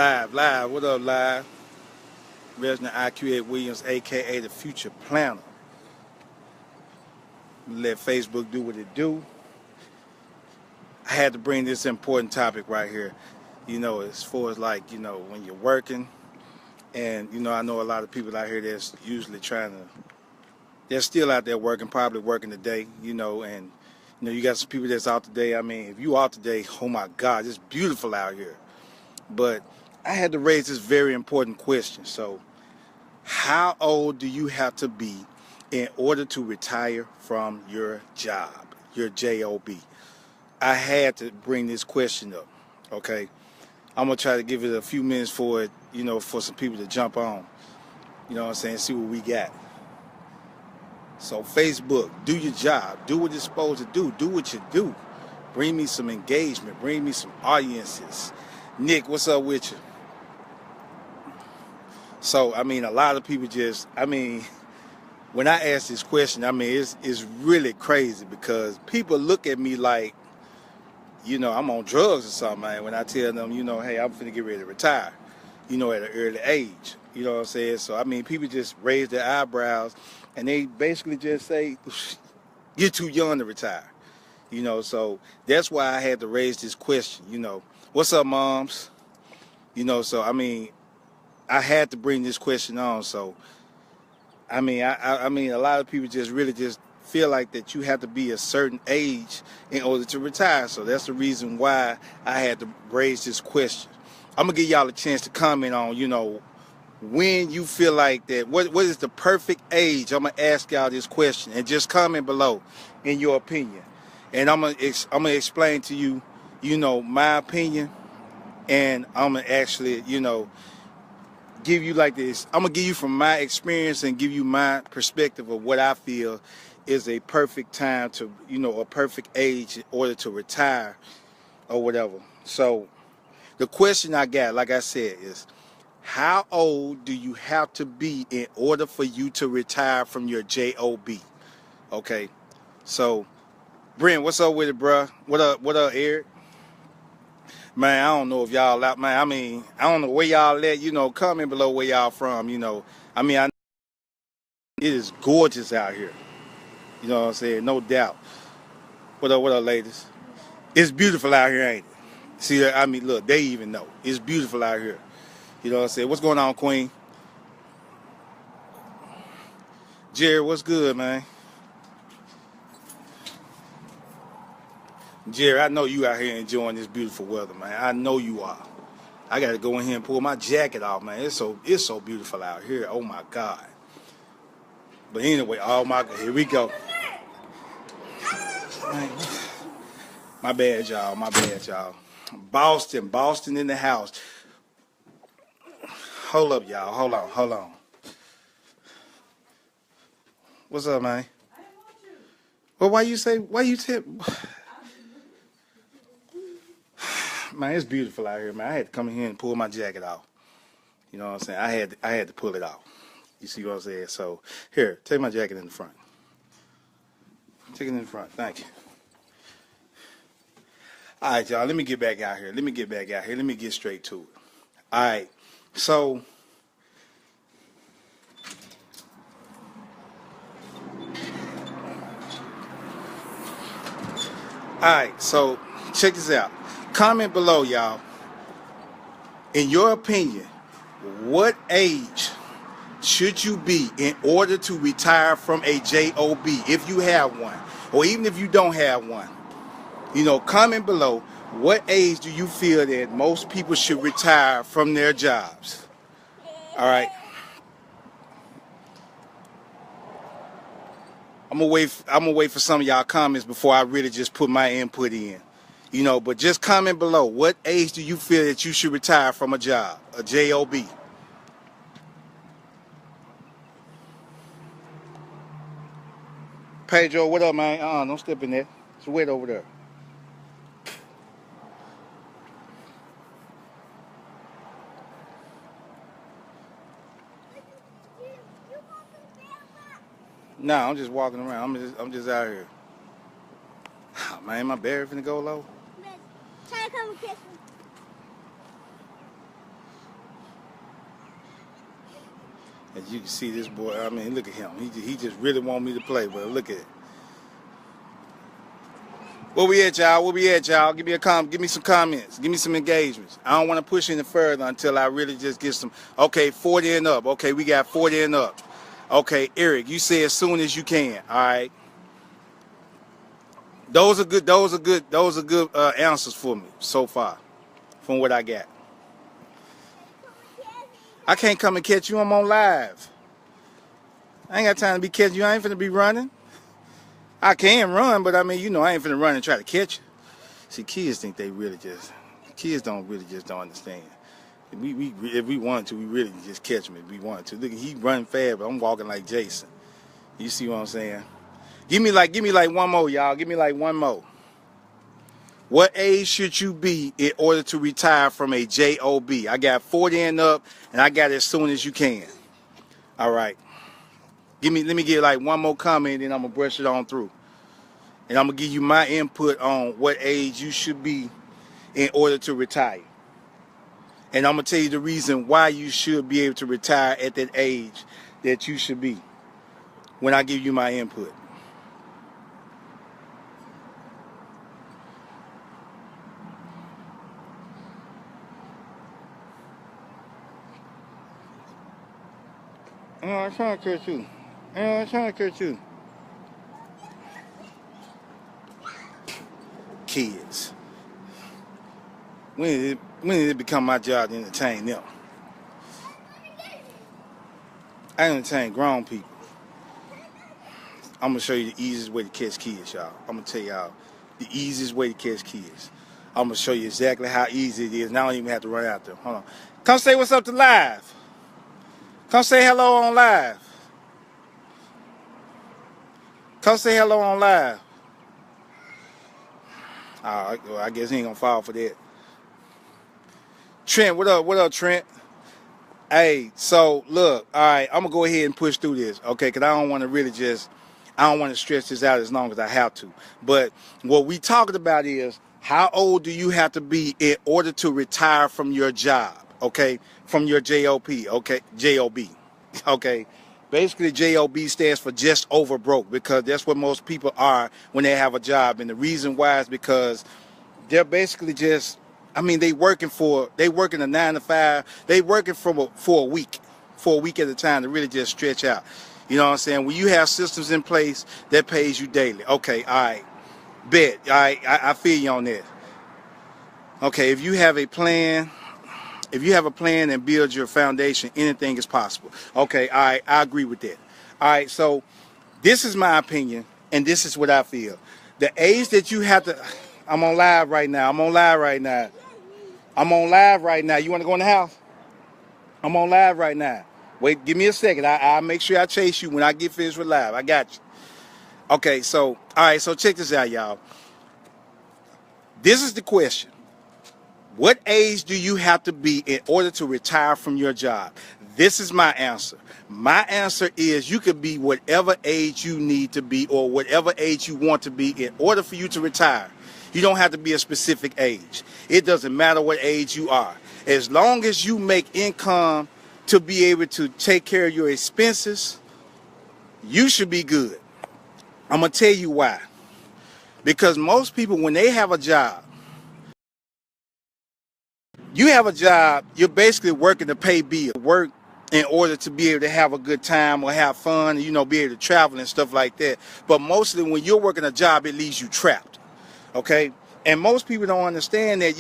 Live. What up, live? Resident IQ8 Williams, aka the Future Planner. Let Facebook do what it do. I had to bring this important topic right here. As far as when you're working, and I know a lot of people out here that's usually they're still out there working, probably working today. And you got some people that's out today. I mean, if you out today, oh my God, it's beautiful out here. But I had to raise this very important question. So, how old do you have to be in order to retire from your job, your J.O.B? I had to bring this question up, okay? I'm going to try to give it a few minutes for it, for some people to jump on, you know what I'm saying, see what we got. So Facebook, do your job. Do what it's supposed to do. Do what you do. Bring me some engagement. Bring me some audiences. Nick, what's up with you? So, a lot of people when I ask this question, it's really crazy because people look at me like, I'm on drugs or something, man, when I tell them, hey, I'm finna get ready to retire, at an early age. You know what I'm saying? So, people just raise their eyebrows and they basically just say, you're too young to retire. So that's why I had to raise this question, What's up, moms? So, I had to bring this question on. So, a lot of people just really just feel like that you have to be a certain age in order to retire. So that's the reason why I had to raise this question. I'm gonna give y'all a chance to comment on, when you feel like that. What is the perfect age? I'm gonna ask y'all this question and just comment below in your opinion. And I'm gonna explain to you, my opinion, and I'm gonna actually, give you like this. I'm gonna give you from my experience and give you my perspective of what I feel is a perfect time to, a perfect age in order to retire or whatever. So the question I got, like I said, is how old do you have to be in order for you to retire from your J.O.B? Okay. So Brent, what's up with it, bruh? What up, Eric? Man, I don't know if y'all out, man. I don't know where y'all at, comment below where y'all from, I know it is gorgeous out here. You know what I'm saying? No doubt. What up, ladies? It's beautiful out here, ain't it? See, look, they even know. It's beautiful out here. You know what I'm saying? What's going on, Queen? Jerry, what's good, man? Jerry, I know you out here enjoying this beautiful weather, man. I know you are. I got to go in here and pull my jacket off, man. It's so beautiful out here. Oh, my God. But anyway, here we go. Man, my bad, y'all. Boston in the house. Hold up, y'all. Hold on. What's up, man? Well, why you tip? Man, it's beautiful out here, man. I had to come in here and pull my jacket off. You know what I'm saying? I had to pull it off. You see what I'm saying? So, here, take my jacket in the front. Take it in the front. Thank you. All right, y'all. Let me get back out here. Let me get straight to it. All right. So, check this out. Comment below, y'all. In your opinion, what age should you be in order to retire from a J.O.B. if you have one, or even if you don't have one? Comment below, what age do you feel that most people should retire from their jobs? All right. I'm gonna wait for some of y'all comments before I really just put my input in. But just comment below, what age do you feel that you should retire from a job, a J.O.B.? Pedro, what up, man? Don't step in there. It's wet over there. Nah, I'm just walking around. I'm just out here. Oh, man, my battery finna go low. Try to come and kiss me. As you can see, this boy, I mean, look at him. He just really want me to play, but look at it. Where we at, y'all? Where we at, y'all? Give me some comments. Give me some engagements. I don't want to push any further until I really just get some. Okay, 40 and up. Okay, we got 40 and up. Okay, Eric, you say as soon as you can. All right. Those are good. Those are good answers for me so far, from what I got. I can't come and catch you. I'm on live. I ain't got time to be catching you. I ain't finna be running. I can run, but I mean, I ain't finna run and try to catch you. See, kids think they really just. Kids don't really just don't understand. If we wanted to, we really just catch him if we wanted to. Look, he run fast, but I'm walking like Jason. You see what I'm saying? Give me like one more, y'all. Give me like one more. What age should you be in order to retire from a J.O.B? I got 40 and up, and I got it as soon as you can. All right. Let me get like one more comment, and I'm gonna brush it on through. And I'm gonna give you my input on what age you should be in order to retire. And I'm gonna tell you the reason why you should be able to retire at that age that you should be when I give you my input. I'm trying to catch you. I'm trying to catch you. Kids. When did it become my job to entertain them? I entertain grown people. I'm gonna show you the easiest way to catch kids, y'all. I'm gonna tell y'all the easiest way to catch kids. I'm gonna show you exactly how easy it is. And I don't even have to run out there. Hold on. Come say what's up to live. Come say hello on live. Come say hello on live. Well, I guess he ain't gonna fall for that. Trent, what up? What up, Trent? Hey, so look, all right, I'm gonna go ahead and push through this, okay? Because I don't want to stretch this out as long as I have to. But what we talking about is how old do you have to be in order to retire from your job, okay? From your JOP, okay? JOB, okay? Basically, JOB stands for just over broke because that's what most people are when they have a job, and the reason why is because they're basically just, I mean, they working a 9 to 5. They working for a week at a time to really just stretch out. You know what I'm saying? When you have systems in place that pays you daily. Okay, all right, bet. All right, I feel you on that. Okay, if you have a plan and build your foundation, anything is possible. Okay, all right, I agree with that. All right, so this is my opinion, and this is what I feel. The age that you have to, I'm on live right now. I'm on live right now. You want to go in the house? I'm on live right now. Wait, give me a second. I'll make sure I chase you when I get finished with live. I got you. Okay, all right, so check this out, y'all. This is the question. What age do you have to be in order to retire from your job? This is my answer. My answer is you could be whatever age you need to be or whatever age you want to be in order for you to retire. You don't have to be a specific age. It doesn't matter what age you are. As long as you make income to be able to take care of your expenses, you should be good. I'm going to tell you why. Because most people, when they have a job, you have a job, you're basically working to pay bills, work in order to be able to have a good time or have fun, be able to travel and stuff like that. But mostly when you're working a job, it leaves you trapped, okay? And most people don't understand that,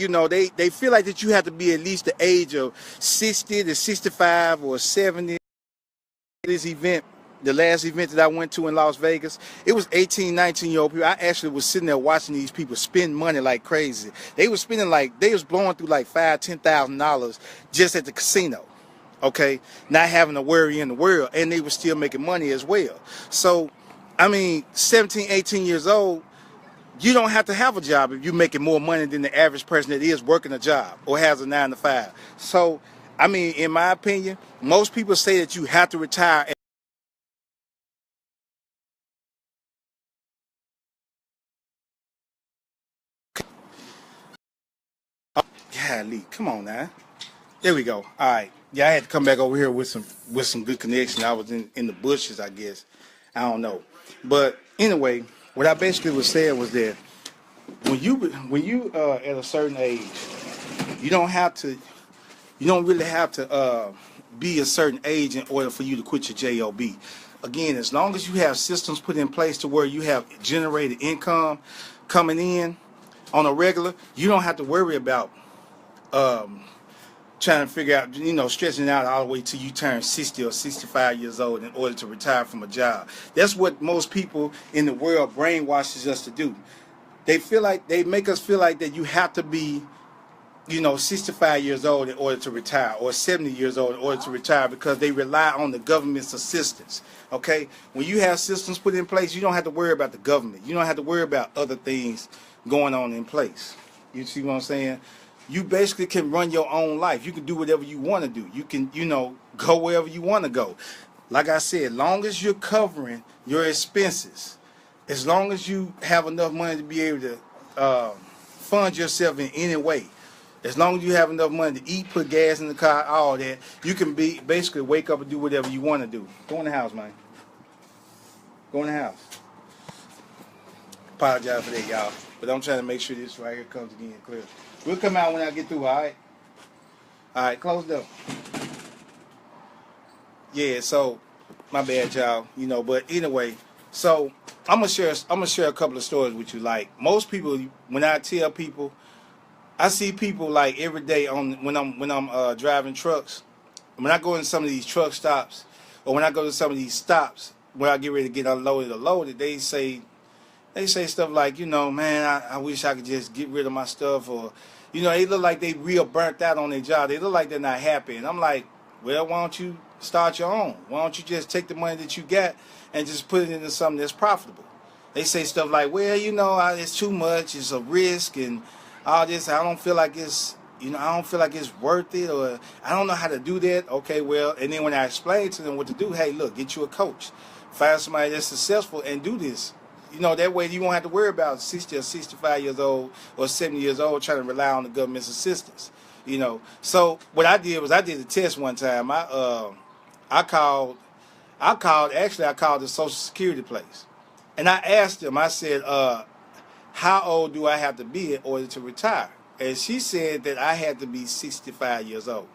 they feel like that you have to be at least the age of 60 to 65 or 70. This event, the last event that I went to in Las Vegas, it was 18, 19-year-old people. I actually was sitting there watching these people spend money like crazy. They was blowing through like $5,000, $10,000 just at the casino, okay? Not having to worry in the world, and they were still making money as well. So, I mean, 17, 18 years old, you don't have to have a job if you're making more money than the average person that is working a job or has a 9 to 5. So, I mean, in my opinion, most people say that you have to retire. Golly, come on now. There we go. All right. Yeah, I had to come back over here with some good connection. I was in the bushes, I guess. I don't know. But anyway, what I basically was saying was that when you at a certain age, you don't have to you don't really have to be a certain age in order for you to quit your J.O.B. Again, as long as you have systems put in place to where you have generated income coming in on a regular, you don't have to worry about um, trying to figure out, stretching out all the way till you turn 60 or 65 years old in order to retire from a job. That's what most people in the world brainwashes us to do. They make us feel like that you have to be 65 years old in order to retire, or 70 years old in order to retire, because they rely on the government's assistance. Okay? When you have systems put in place, you don't have to worry about the government. You don't have to worry about other things going on in place. You see what I'm saying? You basically can run your own life. You can do whatever you want to do. You can, go wherever you want to go. Like I said, long as you're covering your expenses, as long as you have enough money to be able to fund yourself in any way, as long as you have enough money to eat, put gas in the car, all that, you can basically wake up and do whatever you want to do. Go in the house, man. Go in the house. Apologize for that, y'all. But I'm trying to make sure this right here comes again clear. We'll come out when I get through, all right? All right, close up. Yeah, so my bad, y'all. But anyway, so I'm gonna share a couple of stories with you. Like most people, when I tell people, I see people like every day when I'm driving trucks. When I go in some of these truck stops, or when I go to some of these stops where I get ready to get unloaded or loaded, they say stuff like, man, I wish I could just get rid of my stuff, or they look like they real burnt out on their job. They look like they're not happy, and I'm like, well, why don't you start your own? Why don't you just take the money that you got and just put it into something that's profitable? They say stuff like, well, it's too much, it's a risk, and all this. I don't feel like it's worth it, or I don't know how to do that. Okay, well, and then when I explain to them what to do, hey, look, get you a coach, find somebody that's successful and do this. That way you won't have to worry about 60 or 65 years old or 70 years old trying to rely on the government's assistance. So what I did was I did a test one time. I called the Social Security place, and I asked them. I said, how old do I have to be in order to retire? And she said that I had to be 65 years old,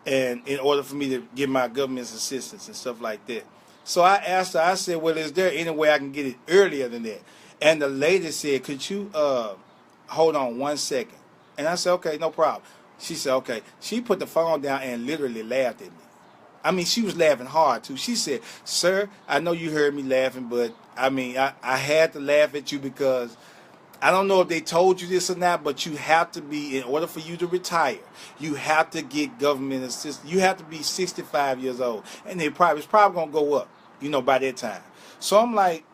and in order for me to get my government's assistance and stuff like that. So I asked her, I said, well, is there any way I can get it earlier than that? And the lady said, could you hold on 1 second? And I said, okay, no problem. She said, okay. She put the phone down and literally laughed at me. I mean, she was laughing hard, too. She said, sir, I know you heard me laughing, but, I had to laugh at you because I don't know if they told you this or not, but you have to be, in order for you to retire, you have to get government assistance. You have to be 65 years old. And it's probably going to go up, by that time. So I'm like,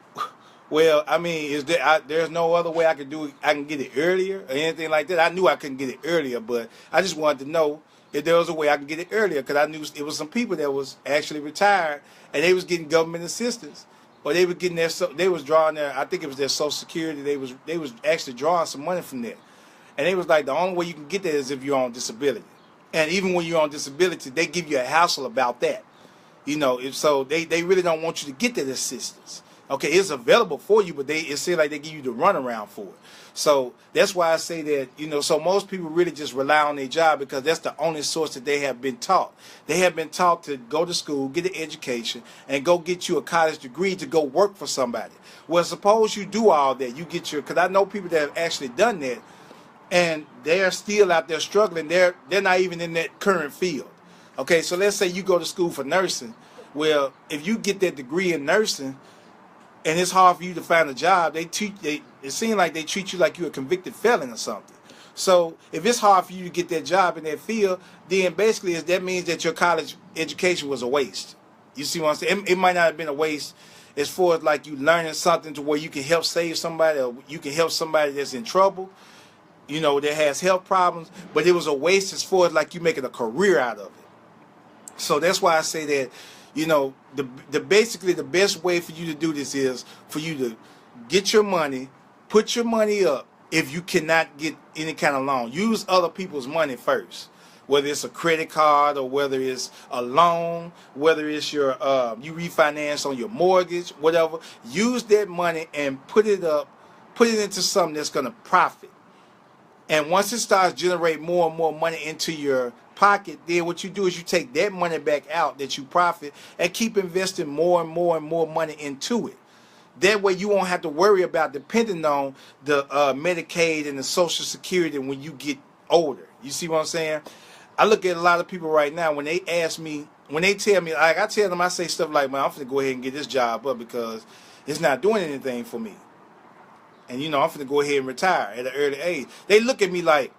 well, there's no other way I can do it. I can get it earlier or anything like that. I knew I couldn't get it earlier, but I just wanted to know if there was a way I could get it earlier, because I knew it was some people that was actually retired and they was getting government assistance, or they were getting they was drawing I think it was their Social Security. They was actually drawing some money from there, and they was like, the only way you can get that is if you're on disability, and even when you're on disability, they give you a hassle about that. If so, they really don't want you to get that assistance. Okay, it's available for you, but it seems like they give you the runaround for it. So that's why I say that, so most people really just rely on their job because that's the only source that they have been taught. They have been taught to go to school, get an education, and go get you a college degree to go work for somebody. Well, suppose you do all that. You get because I know people that have actually done that, and they're still out there struggling. They're not even in that current field. Okay, so let's say you go to school for nursing. Well, if you get that degree in nursing, and it's hard for you to find a job, it seems like they treat you like you're a convicted felon or something. So if it's hard for you to get that job in that field, then basically that means that your college education was a waste. You see what I'm saying? It might not have been a waste as far as like you learning something to where you can help save somebody, or you can help somebody that's in trouble, that has health problems, but it was a waste as far as like you making a career out of it. So that's why I say that, basically the best way for you to do this is for you to get your money, put your money up. If you cannot get any kind of loan, use other people's money first. whether it's a credit card or whether it's a loan, whether it's your you refinance on your mortgage, whatever. Use that money and put it into something that's going to profit. And once it starts generating more and more money into your pocket, then what you do is you take that money back out that you profit and keep investing more and more and more money into it. That way you won't have to worry about depending on the Medicaid and the Social Security when you get older. You see what I'm saying? I look at a lot of people right now when they ask me, when they tell me, like I tell them, I say stuff like, man, I'm finna go ahead and get this job up because it's not doing anything for me. And you know, I'm finna go ahead and retire at an early age. They look at me like,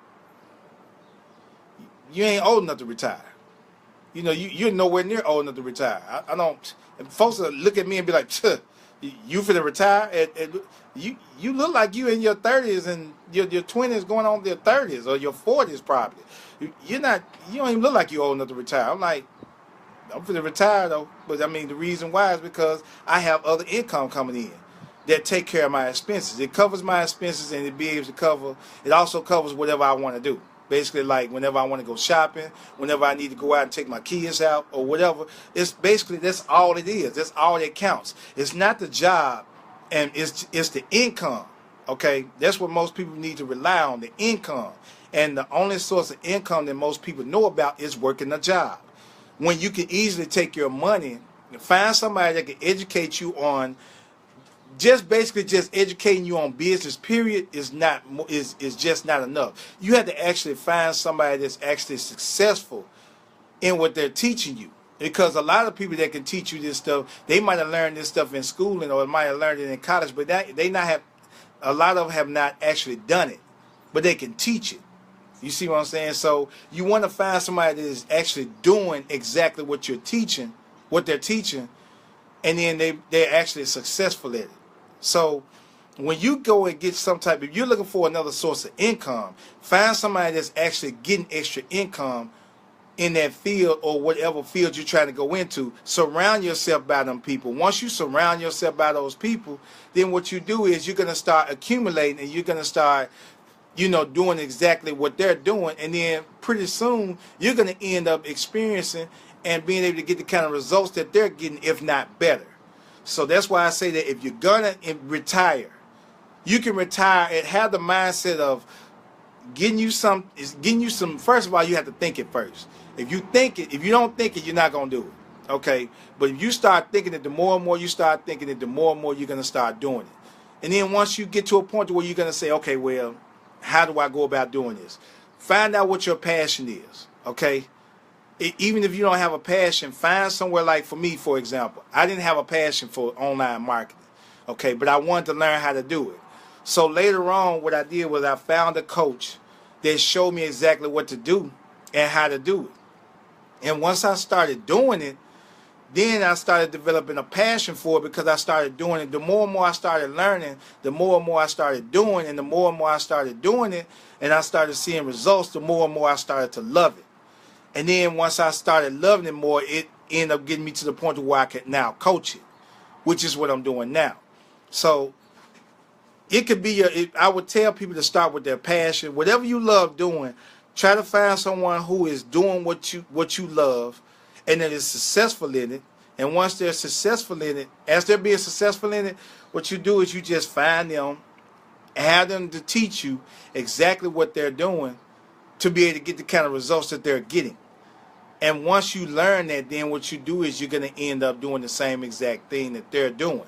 you ain't old enough to retire. You know, you're nowhere near old enough to retire. I don't, and folks look at me and be like, you finna retire? You look like you in your 30s and your 20s going on their 30s or your 40s probably. You don't even look like you're old enough to retire. I'm like, I'm finna retire though. But I mean, the reason why is because I have other income coming in that take care of my expenses. It covers my expenses and it also covers whatever I want to do. Basically, like whenever I want to go shopping, whenever I need to go out and take my kids out or whatever, it's basically, that's all it is. That's all that counts. It's not the job, and it's the income. Okay, that's what most people need to rely on, the income. And the only source of income that most people know about is working a job. When you can easily take your money, find somebody that can educate you on, just educating you on business period is just not enough. You have to actually find somebody that's actually successful in what they're teaching you. Because a lot of people that can teach you this stuff, they might have learned this stuff in schooling or might have learned it in college, but a lot of them have not actually done it, but they can teach it. You see what I'm saying? So you want to find somebody that is actually doing exactly what you're teaching, what they're teaching, and then they're actually successful at it. So when you go and get if you're looking for another source of income, find somebody that's actually getting extra income in that field or whatever field you're trying to go into. Surround yourself by them people. Once you surround yourself by those people, then what you do is you're going to start accumulating and you're going to start, doing exactly what they're doing. And then pretty soon you're going to end up experiencing and being able to get the kind of results that they're getting, if not better. So that's why I say that if you're gonna retire, you can retire and have the mindset of getting you some. First of all, you have to think it first. If you don't think it, you're not gonna do it. Okay, but if you start thinking it, the more and more you start thinking it, the more and more you're gonna start doing it. And then once you get to a point where you're gonna say, okay, well, how do I go about doing this? Find out what your passion is. Okay. Even if you don't have a passion, find somewhere. Like for me, for example, I didn't have a passion for online marketing, okay, but I wanted to learn how to do it. So later on, what I did was I found a coach that showed me exactly what to do and how to do it. And once I started doing it, then I started developing a passion for it because I started doing it. The more and more I started learning, the more and more I started doing, and the more and more I started doing it, and I started seeing results, the more and more I started to love it. And then once I started loving it more, it ended up getting me to the point where I could now coach it, which is what I'm doing now. So it could be, I would tell people to start with their passion. Whatever you love doing, try to find someone who is doing what you love and that is successful in it. And once they're successful in it, as they're being successful in it, what you do is you just find them, have them to teach you exactly what they're doing to be able to get the kind of results that they're getting. And once you learn that, then what you do is you're going to end up doing the same exact thing that they're doing.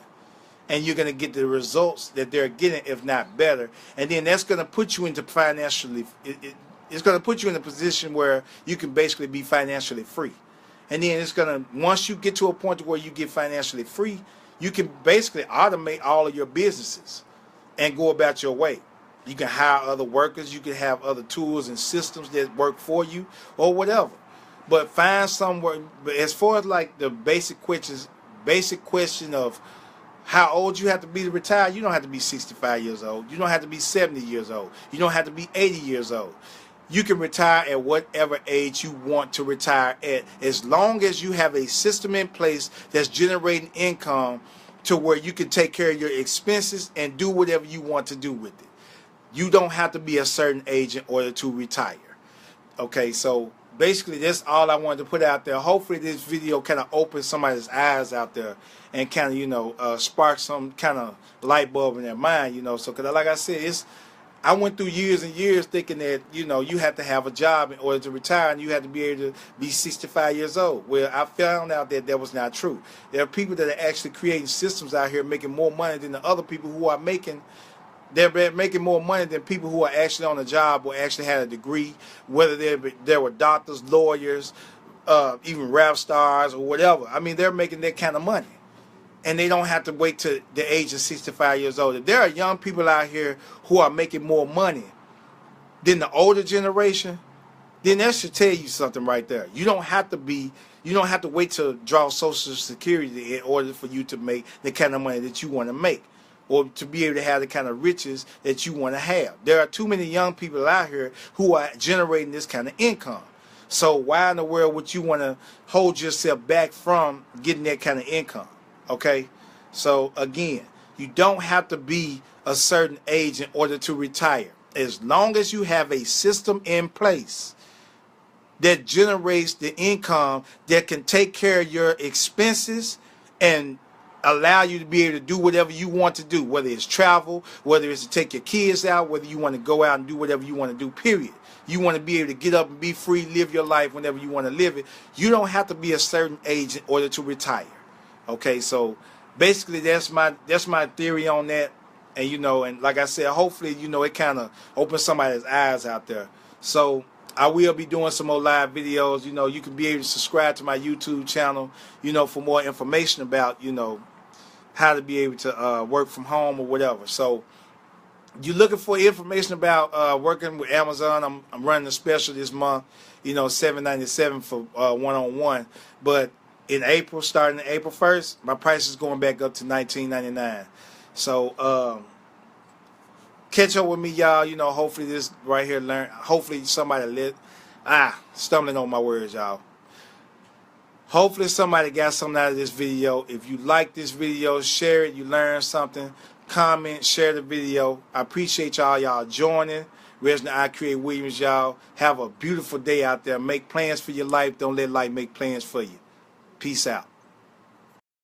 And you're going to get the results that they're getting, if not better. And then that's going to put you into it's going to put you in a position where you can basically be financially free. And then once you get to a point where you get financially free, you can basically automate all of your businesses and go about your way. You can hire other workers. You can have other tools and systems that work for you or whatever. But find somewhere. But as far as like the basic question of how old you have to be to retire, you don't have to be 65 years old. You don't have to be 70 years old. You don't have to be 80 years old. You can retire at whatever age you want to retire at, as long as you have a system in place that's generating income to where you can take care of your expenses and do whatever you want to do with it. You don't have to be a certain age in order to retire. Okay, so basically that's all I wanted to put out there. Hopefully this video kind of opens somebody's eyes out there and kind of, spark some kind of light bulb in their mind, So, because like I said, I went through years and years thinking that, you had to have a job in order to retire and you had to be able to be 65 years old. Well, I found out that that was not true. There are people that are actually creating systems out here making more money than the other people who are they're making more money than people who are actually on a job or actually had a degree, whether there were doctors, lawyers, even rap stars or whatever. I mean, they're making that kind of money. And they don't have to wait to the age of 65 years old. If there are young people out here who are making more money than the older generation, then that should tell you something right there. You don't have to wait to draw Social Security in order for you to make the kind of money that you want to make, or to be able to have the kind of riches that you want to have. There are too many young people out here who are generating this kind of income. So why in the world would you want to hold yourself back from getting that kind of income? Okay? So again, you don't have to be a certain age in order to retire. As long as you have a system in place that generates the income that can take care of your expenses and allow you to be able to do whatever you want to do, whether it's travel, whether it's to take your kids out, whether you want to go out and do whatever you want to do, period. You want to be able to get up and be free, live your life whenever you want to live it. You don't have to be a certain age in order to retire. Okay, so basically that's my theory on that. And and like I said, hopefully, it kind of opens somebody's eyes out there. So I will be doing some more live videos. You can be able to subscribe to my YouTube channel, for more information about, how to be able to work from home or whatever. So you're looking for information about working with Amazon. I'm running a special this month, $7.97 for one-on-one. But in April, starting April 1st, my price is going back up to $19.99. So catch up with me, y'all. Hopefully this right here hopefully somebody stumbling on my words, y'all. Hopefully somebody got something out of this video. If you like this video, share it. You learned something. Comment, share the video. I appreciate y'all joining. Reginald I Create Williams, y'all. Have a beautiful day out there. Make plans for your life. Don't let life make plans for you. Peace out.